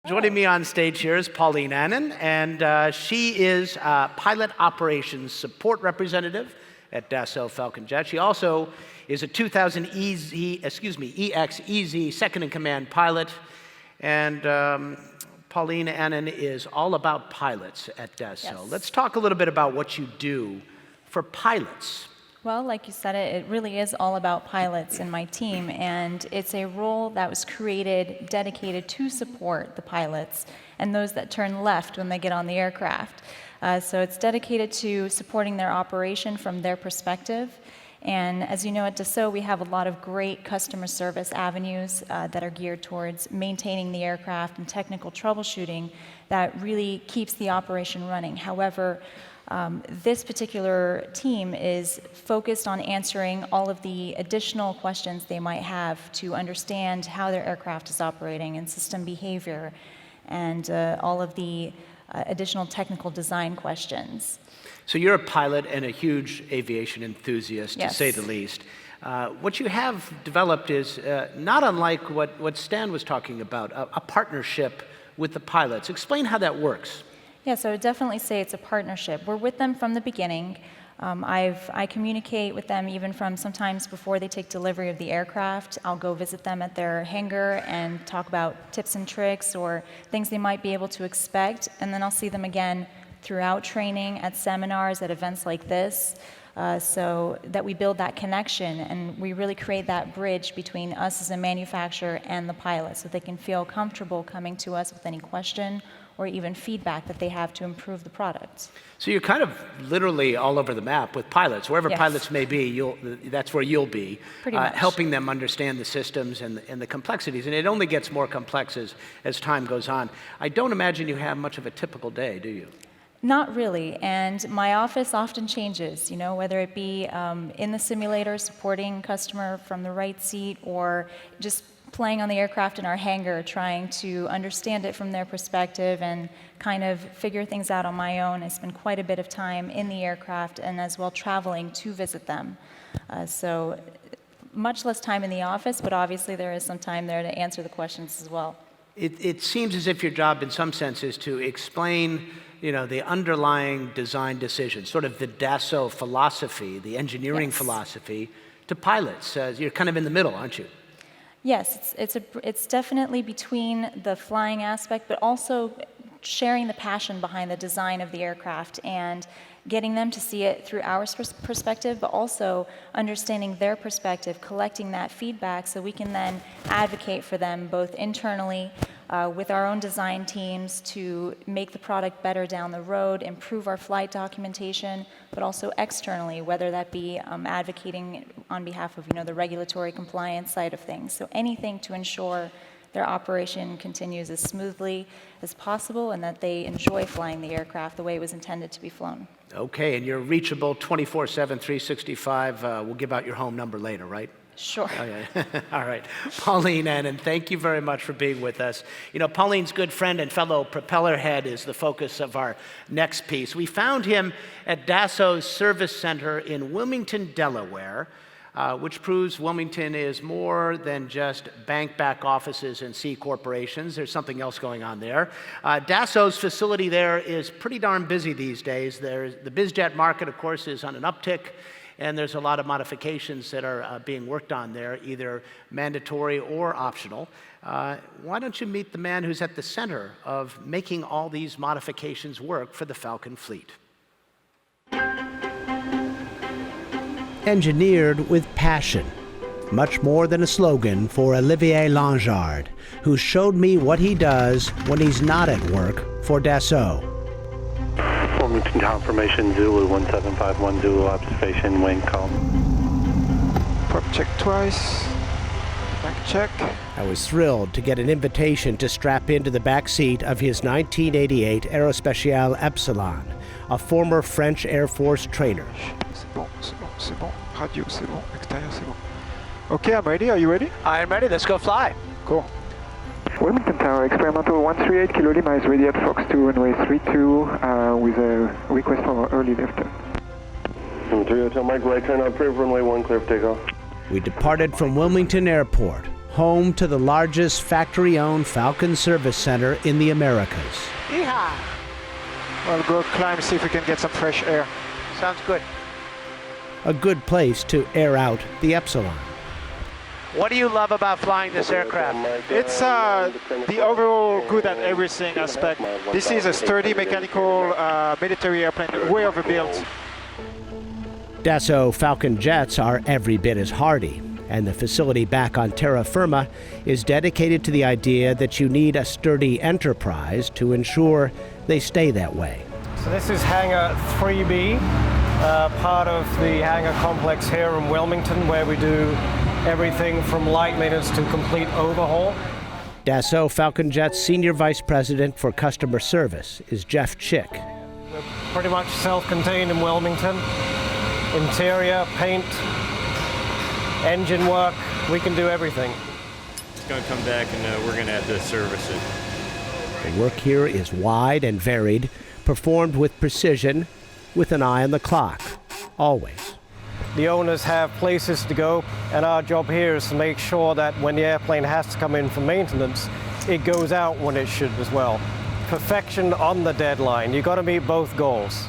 Joining me on stage here is Pauline Annan, and she is Pilot Operations Support Representative at Dassault Falcon Jet. She also is a 2000 EX-EZ second-in-command pilot, and Pauline Annan is all about pilots at Dassault. Yes. Let's talk a little bit about what you do for pilots. Well, like you said, it really is all about pilots in my team, and it's a role that was created, dedicated to support the pilots and those that turn left when they get on the aircraft. So it's dedicated to supporting their operation from their perspective. And as you know, at Dassault, we have a lot of great customer service avenues that are geared towards maintaining the aircraft and technical troubleshooting that really keeps the operation running. However, this particular team is focused on answering all of the additional questions they might have to understand how their aircraft is operating and system behavior and all of the additional technical design questions. So you're a pilot and a huge aviation enthusiast, Yes. to say the least. What you have developed is not unlike what Stan was talking about, a partnership with the pilots. Explain how that works. Yes, I would definitely say it's a partnership. We're with them from the beginning. I communicate with them even from sometimes before they take delivery of the aircraft. I'll go visit them at their hangar and talk about tips and tricks or things they might be able to expect. And then I'll see them again throughout training, at seminars, at events like this, so that we build that connection and we really create that bridge between us as a manufacturer and the pilot so they can feel comfortable coming to us with any question or even feedback that they have to improve the product. So you're kind of literally all over the map with pilots. Wherever Yes. pilots may be, that's where you'll be, Pretty much. helping them understand the systems and the complexities. And it only gets more complex as time goes on. I don't imagine you have much of a typical day, do you? Not really, and my office often changes, whether it be in the simulator supporting customer from the right seat or just playing on the aircraft in our hangar, trying to understand it from their perspective and kind of figure things out on my own. I spend quite a bit of time in the aircraft and as well traveling to visit them. So much less time in the office, but obviously there is some time there to answer the questions as well. It seems as if your job in some sense is to explain the underlying design decisions, sort of the Dassault philosophy, the engineering Yes. philosophy to pilots. You're kind of in the middle, aren't you? Yes, it's definitely between the flying aspect, but also sharing the passion behind the design of the aircraft and getting them to see it through our perspective, but also understanding their perspective, collecting that feedback so we can then advocate for them both internally with our own design teams to make the product better down the road, improve our flight documentation, but also externally, whether that be advocating on behalf of the regulatory compliance side of things. So anything to ensure their operation continues as smoothly as possible and that they enjoy flying the aircraft the way it was intended to be flown. Okay, and you're reachable 24/7, 365. We'll give out your home number later, right? Sure. Okay. All right. Pauline Annan, thank you very much for being with us. Pauline's good friend and fellow propeller head is the focus of our next piece. We found him at Dassault's Service Center in Wilmington, Delaware, which proves Wilmington is more than just bank back offices and C corporations. There's something else going on there. Dassault's facility there is pretty darn busy these days. The biz jet market, of course, is on an uptick, and there's a lot of modifications that are being worked on there, either mandatory or optional. Why don't you meet the man who's at the center of making all these modifications work for the Falcon fleet? Engineered with passion. Much more than a slogan for Olivier Langard, who showed me what he does when he's not at work for Dassault. Wilmington confirmation, Zulu 1751, Zulu observation, wind calm. Prop check twice, back check. I was thrilled to get an invitation to strap into the back seat of his 1988 Aerospatiale Epsilon, a former French Air Force trainer. C'est bon. Radio, c'est bon. Extérieur, c'est bon. Okay, I'm ready. Are you ready? I'm ready. Let's go fly. Cool. Wilmington Tower, experimental 138 Kilo Lima is ready at Fox 2, runway 32, with a request for early lift. 3 Hotel Mike, right turn on approved, runway 1 clear for takeoff. We departed from Wilmington Airport, home to the largest factory-owned Falcon service center in the Americas. Yeehaw! We'll go climb, see if we can get some fresh air. Sounds good. A good place to air out the Epsilon. What do you love about flying this aircraft? It's the overall good at everything aspect. This is a sturdy mechanical military airplane, way overbuilt. Dassault Falcon jets are every bit as hardy, and the facility back on terra firma is dedicated to the idea that you need a sturdy enterprise to ensure they stay that way. So this is hangar 3B, part of the hangar complex here in Wilmington, where we do everything from light maintenance to complete overhaul. Dassault Falcon Jet's Senior Vice President for Customer Service is Jeff Chick. We're pretty much self-contained in Wilmington. Interior, paint, engine work, we can do everything. It's going to come back and we're going to have to service it. The work here is wide and varied, performed with precision, with an eye on the clock, always. The owners have places to go, and our job here is to make sure that when the airplane has to come in for maintenance, it goes out when it should as well. Perfection on the deadline. You've got to meet both goals.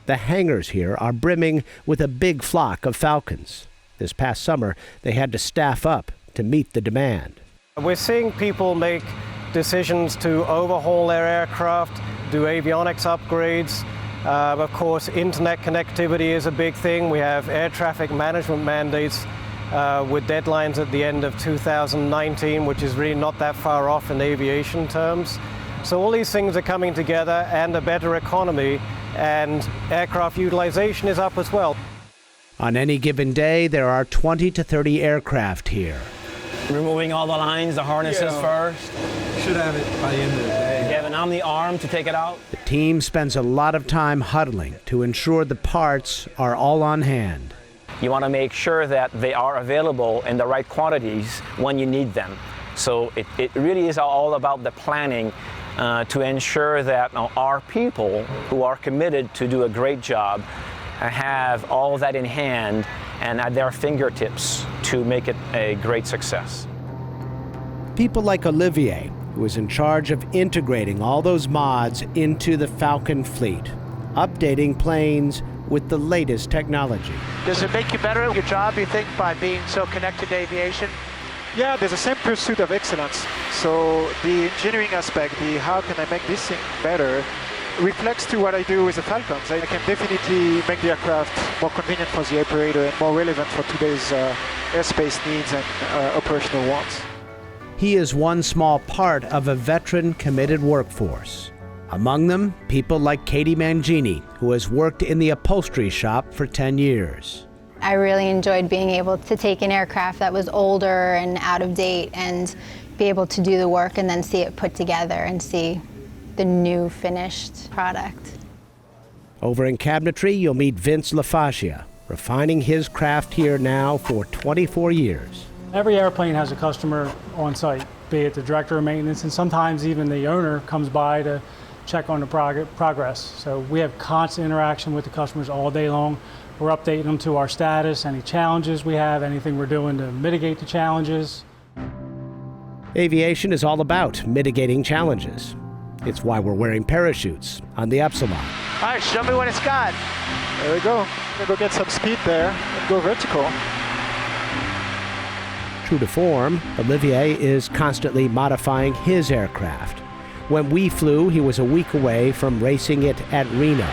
The hangars here are brimming with a big flock of Falcons. This past summer, they had to staff up to meet the demand. We're seeing people make decisions to overhaul their aircraft, do avionics upgrades. Of course, internet connectivity is a big thing. We have air traffic management mandates with deadlines at the end of 2019, which is really not that far off in aviation terms. So all these things are coming together, and a better economy, and aircraft utilization is up as well. On any given day, there are 20 to 30 aircraft here. Removing all the lines, the harnesses first. Should have it by the end of the day. You have an Omni arm to take it out. The team spends a lot of time huddling to ensure the parts are all on hand. You want to make sure that they are available in the right quantities when you need them. So it really is all about the planning to ensure that our people who are committed to do a great job have all that in hand and at their fingertips to make it a great success. People like Olivier, who is in charge of integrating all those mods into the Falcon fleet, updating planes with the latest technology. Does it make you better at your job, you think, by being so connected to aviation? Yeah, there's a same pursuit of excellence. So the engineering aspect, the how can I make this thing better, reflects to what I do with the Falcons. I can definitely make the aircraft more convenient for the operator and more relevant for today's airspace needs and operational wants. He is one small part of a veteran committed workforce. Among them, people like Katie Mangini, who has worked in the upholstery shop for 10 years. I really enjoyed being able to take an aircraft that was older and out of date and be able to do the work and then see it put together and see the new finished product. Over in cabinetry, you'll meet Vince LaFascia, refining his craft here now for 24 years. Every airplane has a customer on site, be it the director of maintenance, and sometimes even the owner comes by to check on the progress. So we have constant interaction with the customers all day long. We're updating them to our status, any challenges we have, anything we're doing to mitigate the challenges. Aviation is all about mitigating challenges. It's why we're wearing parachutes on the Epsilon. All right, show me what it's got. There we go. I'm gonna go get some speed there and go vertical. True to form, Olivier is constantly modifying his aircraft. When we flew, he was a week away from racing it at Reno.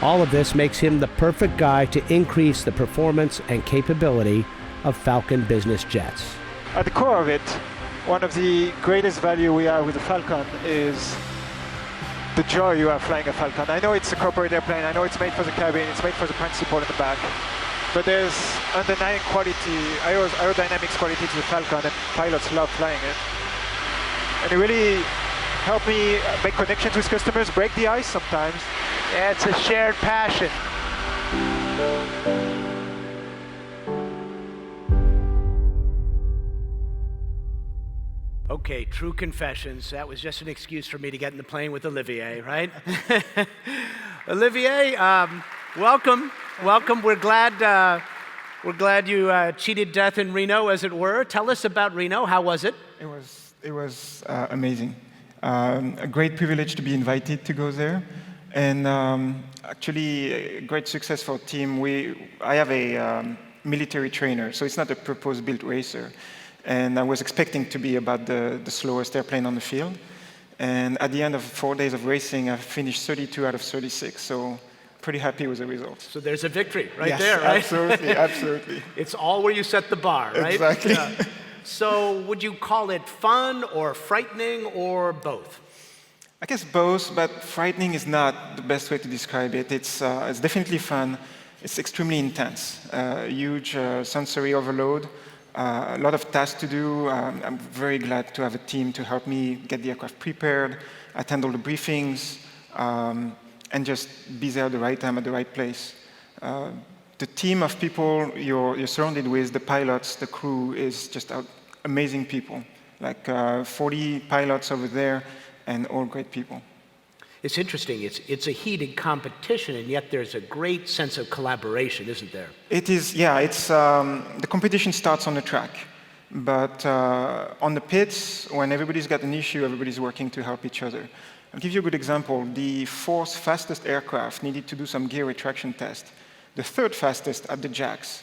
All of this makes him the perfect guy to increase the performance and capability of Falcon business jets. At the core of it, one of the greatest value we have with the Falcon is the joy you have flying a Falcon. I know it's a corporate airplane, I know it's made for the cabin, it's made for the principal in the back, but there's underlying quality, aerodynamics quality to the Falcon, and pilots love flying it. And it really helped me make connections with customers, break the ice sometimes. Yeah, it's a shared passion. Okay, true confessions. That was just an excuse for me to get in the plane with Olivier, right? Olivier, welcome. Welcome. We're glad We're glad you cheated death in Reno, as it were. Tell us about Reno. How was it? It was amazing. A great privilege to be invited to go there, and actually a great success for the team. I have a military trainer, so it's not a purpose-built racer. And I was expecting to be about the slowest airplane on the field. And at the end of 4 days of racing, I finished 32 out of 36. So pretty happy with the results. So there's a victory right yes, there, right? Absolutely, absolutely. It's all where you set the bar, right? Exactly. Yeah. So would you call it fun or frightening or both? I guess both, but frightening is not the best way to describe it. It's definitely fun. It's extremely intense. Huge sensory overload. A lot of tasks to do. I'm very glad to have a team to help me get the aircraft prepared, attend all the briefings, and just be there at the right time, at the right place. The team of people you're surrounded with, the pilots, the crew, is just amazing people. Like 40 pilots over there, and all great people. It's interesting. It's a heated competition, and yet there's a great sense of collaboration, isn't there? It is, yeah. It's the competition starts on the track, but on the pits, when everybody's got an issue, everybody's working to help each other. I'll give you a good example. The fourth fastest aircraft needed to do some gear retraction test. The third fastest at the jacks,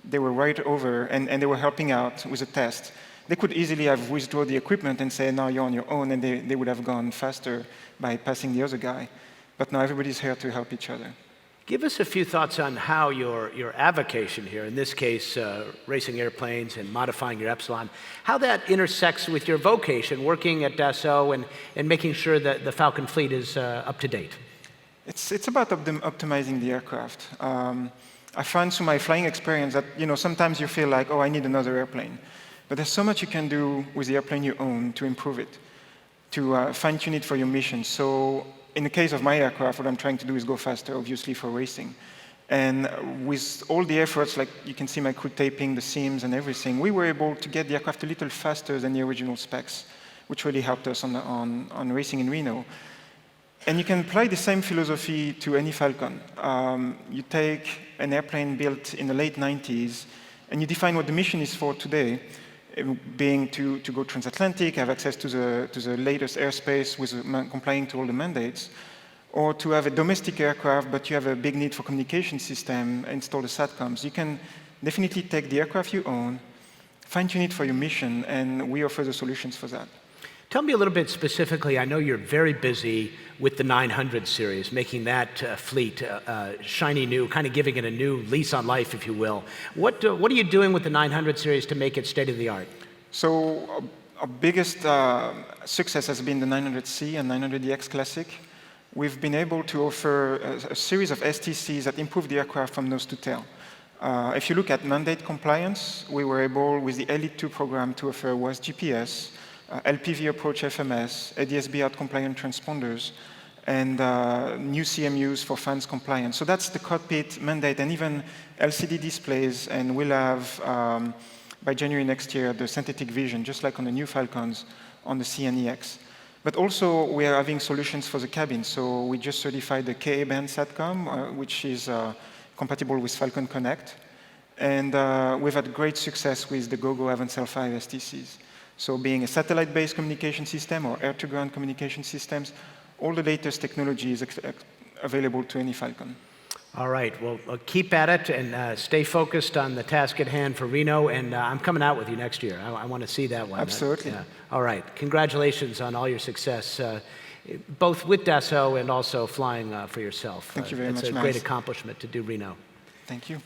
they were right over, and they were helping out with a test. They could easily have withdrawn the equipment and say, now you're on your own, and they would have gone faster by passing the other guy. But now everybody's here to help each other. Give us a few thoughts on how your avocation here, in this case, racing airplanes and modifying your Epsilon, how that intersects with your vocation, working at Dassault and making sure that the Falcon fleet is up to date. It's about optimizing the aircraft. I find through my flying experience that sometimes you feel like, oh, I need another airplane. But there's so much you can do with the airplane you own to improve it, to fine-tune it for your mission. So in the case of my aircraft, what I'm trying to do is go faster, obviously, for racing. And with all the efforts, like you can see my crew taping the seams and everything, we were able to get the aircraft a little faster than the original specs, which really helped us on racing in Reno. And you can apply the same philosophy to any Falcon. You take an airplane built in the late 90s, and you define what the mission is for today, being to go transatlantic, have access to the latest airspace with complying to all the mandates, or to have a domestic aircraft, but you have a big need for communication system, install the SATCOMs. You can definitely take the aircraft you own, fine-tune it for your mission, and we offer the solutions for that. Tell me a little bit specifically, I know you're very busy with the 900 series, making that fleet shiny new, kind of giving it a new lease on life, if you will. What are you doing with the 900 series to make it state-of-the-art? So our biggest success has been the 900C and 900EX Classic. We've been able to offer a series of STCs that improve the aircraft from nose to tail. If you look at mandate compliance, we were able, with the Elite 2 program, to offer WAS GPS, LPV approach FMS, ADS-B out compliant transponders, and new CMUs for fans compliance. So that's the cockpit mandate, and even LCD displays, and we'll have, by January next year, the synthetic vision, just like on the new Falcons, on the C and EX. But also, we are having solutions for the cabin. So we just certified the Ka-band SATCOM, which is compatible with Falcon Connect. And we've had great success with the Gogo Avancel 5 STCs. So being a satellite-based communication system or air-to-ground communication systems, all the latest technology is available to any Falcon. All right, well, keep at it and stay focused on the task at hand for Reno, and I'm coming out with you next year. I want to see that one. Absolutely. Yeah. All right, congratulations on all your success, both with Dassault and also flying for yourself. Thank you very much, It's a Max. great accomplishment to do Reno. Thank you.